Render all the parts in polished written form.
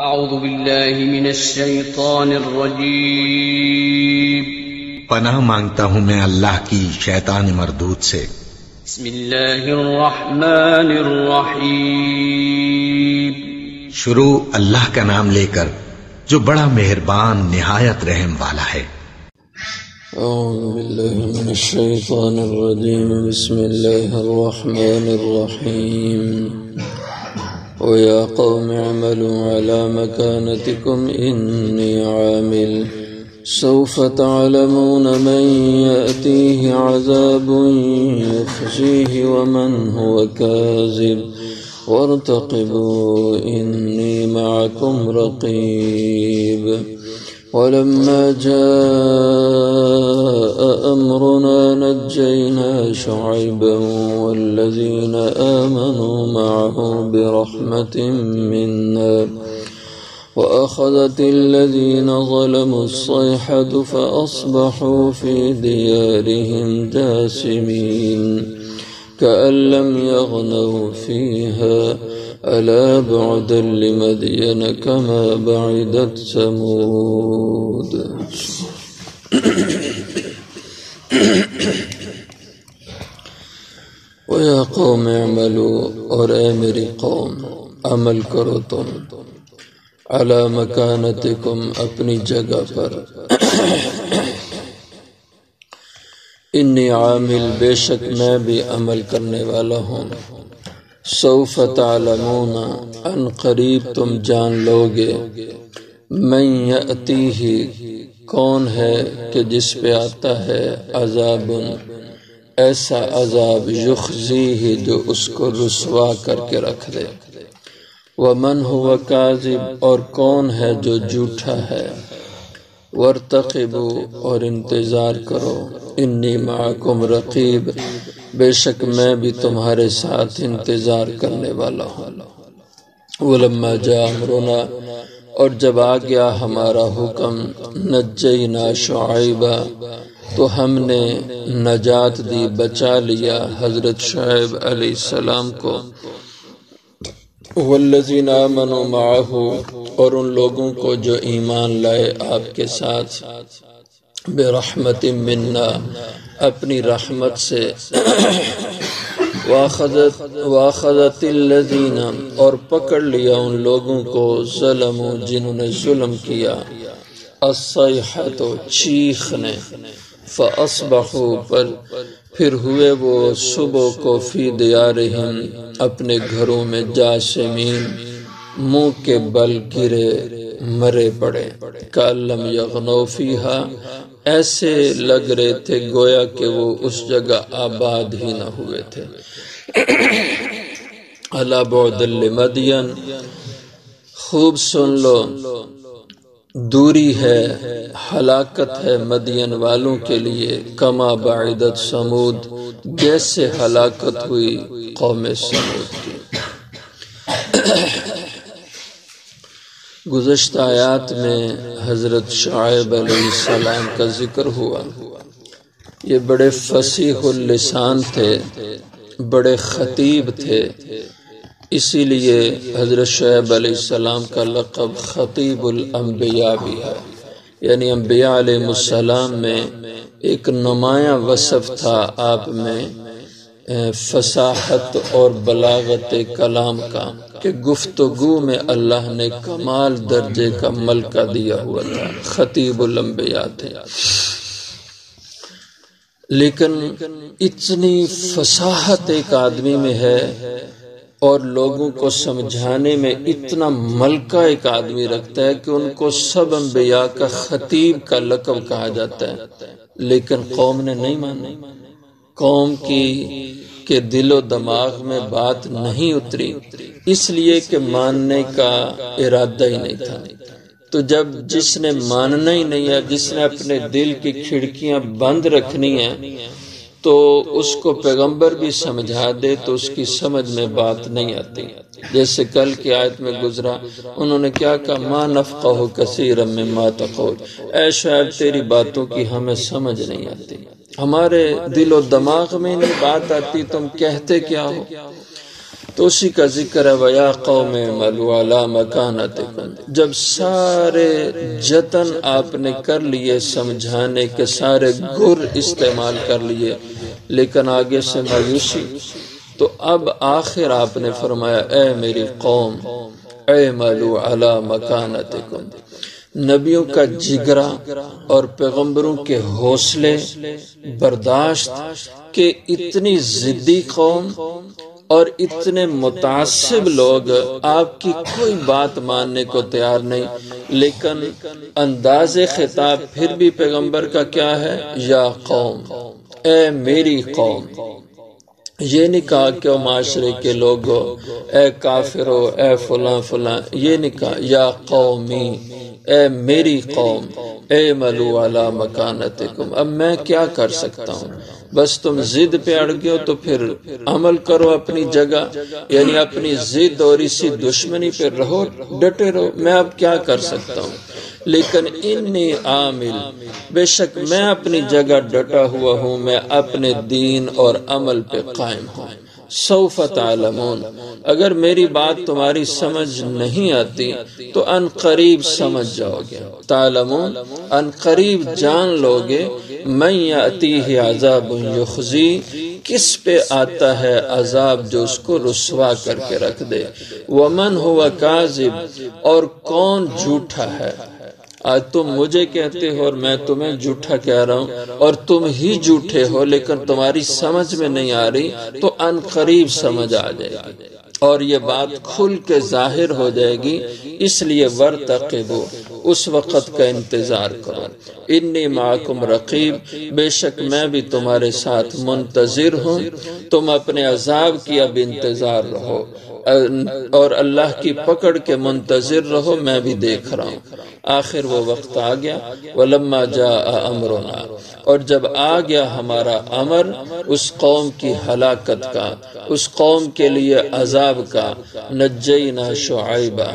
اعوذ باللہ من الشیطان الرجیم پناہ مانگتا ہوں میں اللہ کی شیطان مردود سے۔ بسم اللہ الرحمن الرحیم شروع اللہ کا نام لے کر جو بڑا مہربان نہایت رحم والا ہے۔ اعوذ باللہ من الشیطان الرجیم بسم اللہ الرحمن الرحیم وَيَا قَوْمِ اعْمَلُوا عَلَى مَكَانَتِكُمْ إِنِّي عَامِلٌ سَوْفَ تَعْلَمُونَ مَنْ يَأْتِيهِ عَذَابٌ يُخْزِيهِ وَمَنْ هُوَ كَاذِبٌ وَارْتَقِبُوا إِنِّي مَعَكُمْ رَقِيبٌ وَلَمَّا جَاءَ أَمْرُنَا نَجَّيْنَا شُعَيْبًا وَالَّذِينَ آمَنُوا مَعَهُ بِرَحْمَةٍ مِّنَّا وَأَخَذَتِ الَّذِينَ ظَلَمُوا الصَّيْحَةُ فَأَصْبَحُوا فِي دِيَارِهِمْ جَاثِمِينَ كَأَن لَّمْ يَغْنَوْا فِيهَا أَلَا بُعْدًا لِّمَدْيَنَ كَمَا بَعِدَتْ ثَمُودُ۔ وَيَا قَوْمِ اعْمَلُوا، اور اے میری قوم عمل کرو تم، عَلَى مَكَانَتِكُمْ اپنی جگہ پر، انی عامل بے شک میں بھی عمل کرنے والا ہوں، سوف تعلمون ان قریب تم جان لوگے، من یأتیہ کون ہے کہ جس پہ آتا ہے، عذاب ایسا عذاب، یخزیہ جو اس کو رسوا کر کے رکھ دے، ومن هو کاذب اور کون ہے جو جھوٹا ہے، وارتقبوا اور انتظار کرو، انی معکم رقیب بے شک میں بھی تمہارے ساتھ انتظار کرنے والا ہوں۔ ولما جاء امرنا اور جب آ گیا ہمارا حکم، نجینا شعیبا تو ہم نے نجات دی، بچا لیا حضرت شعیب علیہ السلام کو، والذین آمنوا معہ اور ان لوگوں کو جو ایمان لائے آپ کے ساتھ، برحمت منا اپنی رحمت سے، واخذت الذین اور پکڑ لیا ان لوگوں کو، ظلموا جنہوں نے ظلم کیا، الصیحۃ چیخ نے، فاصبحوا پر پھر ہوئے وہ صبح کو، فی دیارہم اپنے گھروں میں، جاثمین منہ کے بل گرے مرے پڑے، کأن لم یغنوا فیہا ایسے لگ رہے تھے گویا کہ وہ اس جگہ آباد ہی نہ ہوئے تھے، الا بعدا لمدین خوب سن لو دوری ہے، ہلاکت ہے مدین والوں کے لیے، کما بعدت سمود جیسے ہلاکت ہوئی قوم سمود کی۔ گزشتہ آیات میں حضرت شعیب علیہ السلام کا ذکر ہوا، یہ بڑے فصیح اللسان تھے، بڑے خطیب تھے، اسی لیے حضرت شعیب علیہ السلام کا لقب خطیب الانبیاء بھی ہے، یعنی انبیاء علیہ السلام میں ایک نمایاں وصف تھا آپ میں، فصاحت اور بلاغت کلام کا، کہ گفتگو میں اللہ نے کمال درجے کا ملکہ دیا ہوا تھا، خطیب الانبیاء تھے، لیکن اتنی فصاحت ایک آدمی میں ہے اور لوگوں کو سمجھانے میں اتنا ملکہ ایک آدمی رکھتا ہے کہ ان کو سب انبیاء کا خطیب کا لقب کہا جاتا ہے، لیکن قوم نے نہیں مانا، قوم کی کہ دل و دماغ میں بات نہیں اتری، اس لیے کہ ماننے کا ارادہ ہی نہیں تھا، تو جب جس نے ماننا ہی نہیں ہے، جس نے اپنے دل کی کھڑکیاں بند رکھنی ہیں، تو اس کو پیغمبر بھی سمجھا دے تو اس کی سمجھ میں بات نہیں آتی، جیسے کل کی آیت میں گزرا، انہوں نے کیا کہا، ما نفقہ کثیرا مما تقول، اے شعیب تیری باتوں کی ہمیں سمجھ نہیں آتی، ہمارے دل و دماغ میں نہیں بات آتی، تم کہتے کیا ہو۔ تو اسی کا ذکر ہے وَيَا قَوْمِ اعْمَلُوا عَلَىٰ مَكَانَتِكُمْ۔ جب سارے جتن آپ نے کر لیے سمجھانے کے، سارے گر استعمال کر لیے، لیکن آگے سے مایوسی، تو اب آخر آپ نے فرمایا اے میری قوم اعملوا علی مکانتکم۔ نبیوں کا جگرا اور پیغمبروں کے حوصلے برداشت کہ اتنی ضدی قوم اور اتنے متعصب لوگ آپ کی کوئی بات ماننے کو تیار نہیں، لیکن انداز خطاب پھر بھی پیغمبر کا کیا ہے؟ یا قوم، اے میری قوم۔ یہ نہیں کہا کہ وہ معاشرے کے لوگوں اے کافرو اے فلاں فلاں، یہ نہیں کہا یا قومی، اے میری قوم، اعملوا علی مکانتکم۔ اب میں کیا کر سکتا ہوں؟ بس تم ضد پہ اڑ گئے ہو تو پھر عمل کرو اپنی جگہ، یعنی اپنی ضد اور اسی دشمنی پہ رہو، ڈٹے رہو، میں اب کیا کر سکتا ہوں؟ لیکن انی عامل، بے شک میں اپنی جگہ ڈٹا ہوا ہوں، میں اپنے دین اور عمل پہ قائم ہوں۔ سوف تعلمون، اگر میری بات تمہاری سمجھ نہیں آتی تو ان قریب سمجھ جاؤ گے۔ تعلمون، ان قریب جان لوگے، من یاتیہ عذاب یخزی، کس پہ آتا ہے عذاب جو اس کو رسوا کر کے رکھ دے، ومن ہوا کاذب، اور کون جھوٹا ہے۔ آج تم مجھے کہتے ہو اور میں تمہیں جھوٹا کہہ رہا ہوں اور تم ہی جھوٹے ہو، لیکن تمہاری سمجھ میں نہیں آ رہی، تو ان قریب سمجھ آ جائے گی اور یہ بات کھل کے ظاہر ہو جائے گی۔ اس لیے ورتقبوا، اس وقت کا انتظار کرو۔ انی معکم رقیب، بے شک میں بھی تمہارے ساتھ منتظر ہوں، تم اپنے عذاب کی اب انتظار رہو اور اللہ کی پکڑ کے منتظر رہو، میں بھی دیکھ رہا ہوں۔ آخر وہ وقت آ گیا، وَلَمَّا جَاءَ أَمْرُنَا، اور جب آ گیا ہمارا امر اس قوم کی ہلاکت کا، اس قوم کے لیے عذاب کا، نجینا شعیبا،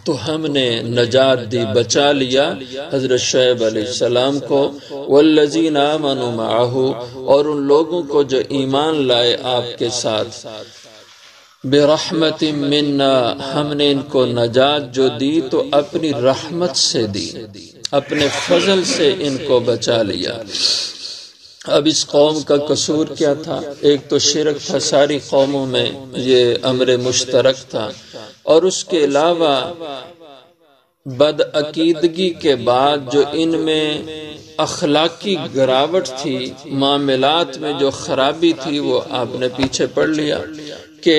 تو ہم نے نجات دی، بچا لیا حضرت شعیب علیہ السلام کو، والذین آمنوا معہ، اور ان لوگوں کو جو ایمان لائے آپ کے ساتھ، برحمت منا، ہم نے ان کو نجات جو دی تو اپنی رحمت سے دی، اپنے فضل سے ان کو بچا لیا۔ اب اس قوم کا قصور کیا تھا؟ ایک تو شرک تھا، ساری قوموں میں یہ امر مشترک تھا، اور اس کے علاوہ بد عقیدگی کے بعد جو ان میں اخلاقی گراوٹ تھی، معاملات میں جو خرابی تھی، وہ آپ نے پیچھے پڑ لیا کہ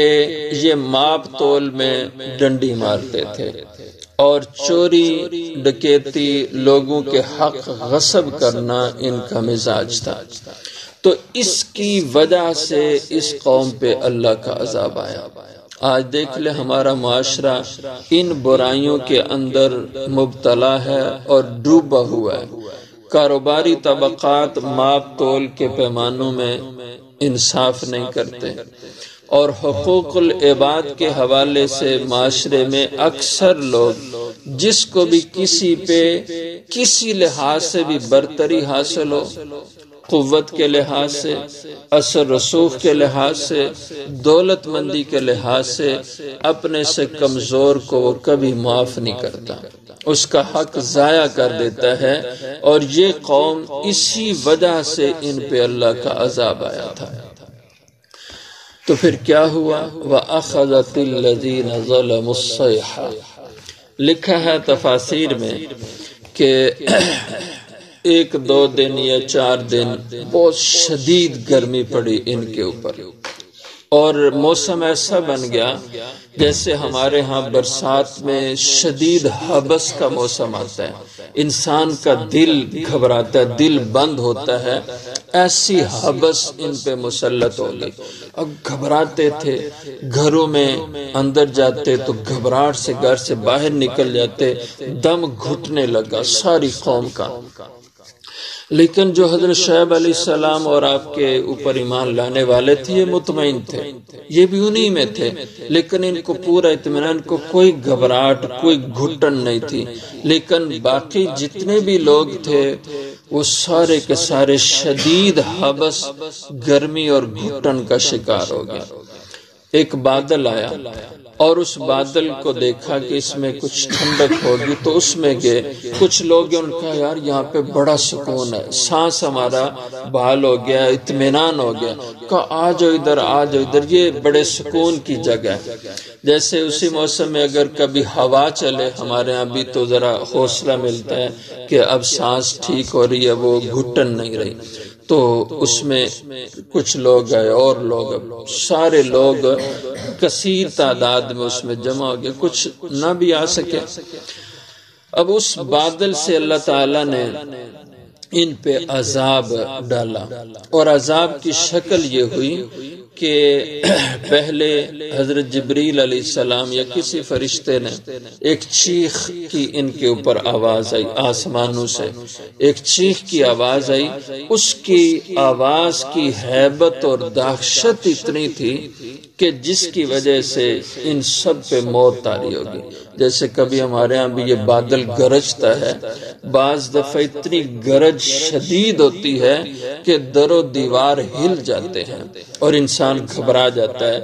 یہ ماپ تول میں ڈنڈی مارتے تھے اور چوری ڈکیتی، لوگوں کے حق غصب کرنا ان کا مزاج تھا۔ تو اس کی وجہ سے اس قوم پہ اللہ کا عذاب آیا۔ آج دیکھ لے ہمارا معاشرہ ان برائیوں کے اندر مبتلا ہے اور ڈوبا ہوا ہے۔ کاروباری طبقات ماپ تول کے پیمانوں میں انصاف نہیں کرتے، اور حقوق العباد کے حوالے سے معاشرے میں اکثر لوگ جس کو بھی کسی پہ کسی لحاظ سے بھی برتری حاصل ہو، قوت کے لحاظ سے، اثر رسوخ کے لحاظ سے، دولت مندی کے لحاظ سے، اپنے سے کمزور کو وہ کبھی معاف نہیں کرتا، اس کا حق ضائع کر دیتا ہے، اور یہ قوم اسی وجہ سے ان پہ اللہ کا عذاب آیا تھا۔ تو پھر کیا ہوا؟ وَأَخَذَتِ الَّذِينَ ظَلَمُوا الصَّيْحَةُ، لکھا ہے تفاسیر میں کہ 1-2 دن یا 4 دن بہت شدید گرمی پڑی ان کے اوپر، اور موسم ایسا بن گیا جیسے ہمارے ہاں برسات میں شدید حبس کا موسم آتا ہے، انسان کا دل گھبراتا ہے، دل بند ہوتا ہے، ایسی حبس ان پہ مسلط ہو گئی۔ اب گھبراتے تھے، گھروں میں اندر جاتے تو گھبراہٹ سے گھر سے باہر نکل جاتے، دم گھٹنے لگا ساری قوم کا۔ لیکن جو حضرت شعیب علیہ السلام اور آپ کے اوپر ایمان لانے والے تھے یہ مطمئن تھے، یہ بھی انہی میں تھے، لیکن ان کو پورا اطمینان، کو کوئی گھبراہٹ، کوئی گھٹن نہیں تھی۔ لیکن باقی جتنے بھی لوگ تھے وہ سارے کے سارے شدید حبس، گرمی اور گھٹن کا شکار ہو گئے۔ ایک بادل آیا اور اس بادل کو دیکھا کہ اس میں کچھ ٹھنڈک ہوگی تو اس میں گئے. کچھ لوگ ان کا یار یہاں پہ بڑا سکون ہے، سانس ہمارا بحال ہو گیا، اطمینان ہو گیا. کہا آ جاؤ ادھر، آ جاؤ ادھر، یہ بڑے سکون کی جگہ ہے. جیسے اسی موسم میں اگر کبھی ہوا چلے ہمارے یہاں بھی تو ذرا حوصلہ ملتا ہے کہ اب سانس ٹھیک ہو رہی ہے، وہ گھٹن نہیں رہی. تو اس میں کچھ لوگ آئے اور لوگ، سارے لوگ کثیر تعداد میں اس میں جمع ہو گئے، کچھ نہ بھی آ سکے. اب اس بادل سے اللہ تعالی نے ان پہ عذاب ڈالا، اور عذاب کی شکل یہ ہوئی کہ پہلے حضرت جبریل علیہ السلام یا کسی فرشتے نے ایک چیخ کی ان کے اوپر آواز آئی، آسمانوں سے ایک چیخ کی آواز آئی. اس کی آواز کی ہیبت اور دہشت اتنی تھی کہ جس کی وجہ سے ان سب پہ موت طاری ہوگی. جیسے کبھی ہمارے ہاں بھی یہ بادل گرجتا ہے، بعض دفعہ اتنی گرج شدید ہوتی ہے کہ در و دیوار ہل جاتے ہیں اور انسان گھبرا جاتا ہے.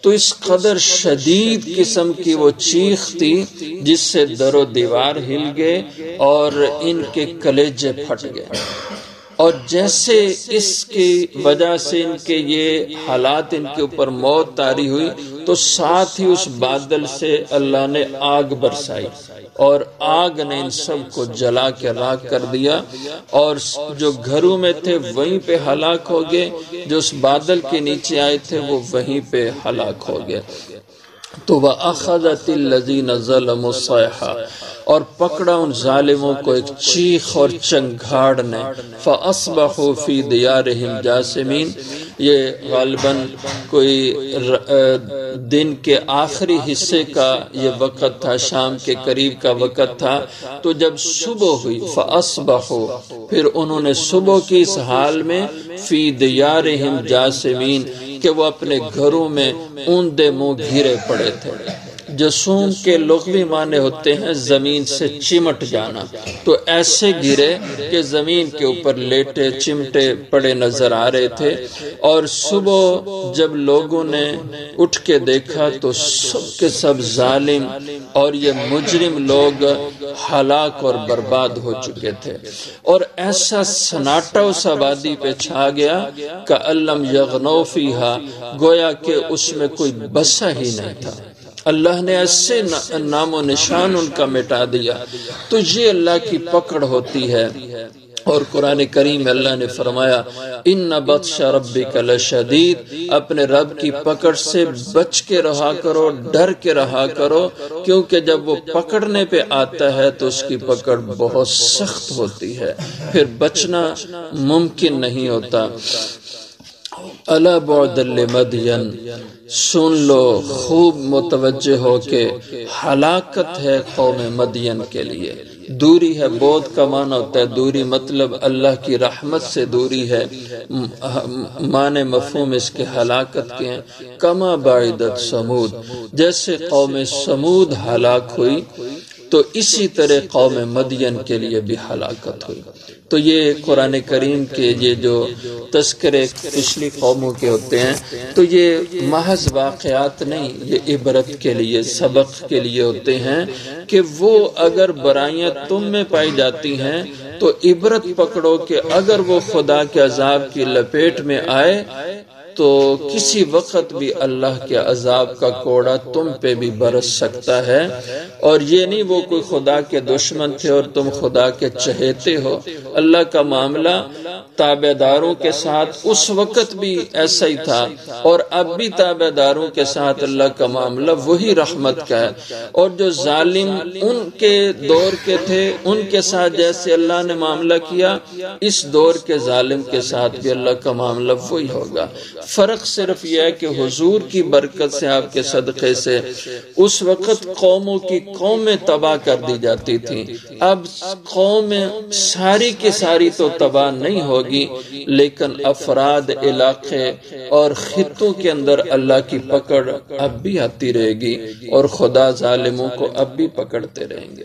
تو اس قدر شدید قسم کی وہ چیخ تھی جس سے در و دیوار ہل گئے اور ان کے کلیجے پھٹ گئے. اور جیسے اس کی وجہ سے ان کے یہ حالات، ان کے اوپر موت طاری ہوئی، تو ساتھ ہی اس بادل سے اللہ نے آگ برسائی اور آگ نے ان سب کو جلا کے راکھ کر دیا. اور جو گھروں میں تھے وہیں پہ ہلاک ہو گئے، جو اس بادل کے نیچے آئے تھے وہ وہیں پہ ہلاک ہو گئے. تو وَأَخَذَتِ الَّذِينَ ظَلَمُوا الصَّيْحَةُ، اور پکڑا ان ظالموں کو ایک چیخ اور چنگھاڑ نے. فَأَصْبَحُوا فِي دِيَارِهِمْ جَاثِمِينَ، یہ غالباً کوئی دن کے آخری حصے کا یہ وقت تھا، شام کے قریب کا وقت تھا. تو جب صبح ہوئی فَأَصْبَحُوا، پھر انہوں نے صبح کی اس حال میں فِي دِيَارِهِمْ جَاثِمِينَ کہ وہ اپنے گھروں میں اوندے منہ گھرے پڑے تھے. جسوم کے لغوی معنی ہوتے ہیں زمین سے چمٹ جانا. تو ایسے گرے کہ زمین کے اوپر لیٹے چمٹے پڑے نظر آ رہے تھے. اور صبح جب لوگوں نے اٹھ کے دیکھا تو سب کے سب ظالم اور یہ مجرم لوگ ہلاک اور برباد ہو چکے تھے. اور ایسا سناٹا اس آبادی پہ چھا گیا کأن لم یغنوا فیہا، گویا کہ اس میں کوئی بسا ہی نہیں تھا. اللہ نے ایسے نام و نشان ان کا مٹا دیا. تو یہ اللہ کی پکڑ ہوتی ہے. اور قرآن کریم میں اللہ نے فرمایا ان بطش ربک لشدید، اپنے رب کی پکڑ سے بچ کے رہا کرو، ڈر کے رہا کرو، کیونکہ جب وہ پکڑنے پہ آتا ہے تو اس کی پکڑ بہت سخت ہوتی ہے، پھر بچنا ممکن نہیں ہوتا. الا بعد لمدین، سن لو خوب متوجہ ہو کہ ہلاکت ہے قوم مدین کے لیے. دوری ہے، بعد کا معنی ہوتا ہے دوری، مطلب اللہ کی رحمت سے دوری ہے. معنی مفہوم اس کے ہلاکت کے ہیں. کما بعدت سمود، جیسے قوم سمود ہلاک ہوئی تو اسی طرح قوم مدین کے لیے بھی ہلاکت ہوئی. تو یہ قرآن کریم کے یہ جو تذکرے پچھلی قوموں کے ہوتے ہیں تو یہ محض واقعات نہیں، یہ عبرت کے لیے، سبق کے لیے ہوتے ہیں کہ وہ اگر برائیاں تم میں پائی جاتی ہیں تو عبرت پکڑو کہ اگر وہ خدا کے عذاب کی لپیٹ میں آئے تو کسی وقت بھی اللہ کے عذاب کا کوڑا تم پہ بھی برس سکتا ہے. اور یہ نہیں وہ کوئی خدا کے دشمن تھے اور تم خدا کے چہیتے ہو. اللہ کا معاملہ تابع داروں کے ساتھ اس وقت بھی ایسا ہی تھا اور اب بھی تابع داروں کے ساتھ اللہ کا معاملہ وہی رحمت کا ہے. اور جو ظالم ان کے دور کے تھے ان کے ساتھ جیسے اللہ نے معاملہ کیا، اس دور کے ظالم کے ساتھ بھی اللہ کا معاملہ وہی ہوگا. فرق صرف یہ ہے کہ حضور کی برکت سے، آپ کے صدقے سے اس وقت قوموں کی قومیں تباہ کر دی جاتی تھیں. اب قومیں ساری کی ساری تو تباہ نہیں ہوگی، لیکن افراد، علاقے اور خطوں کے اندر اللہ کی پکڑ اب بھی آتی رہے گی اور خدا ظالموں کو اب بھی پکڑتے رہیں گے.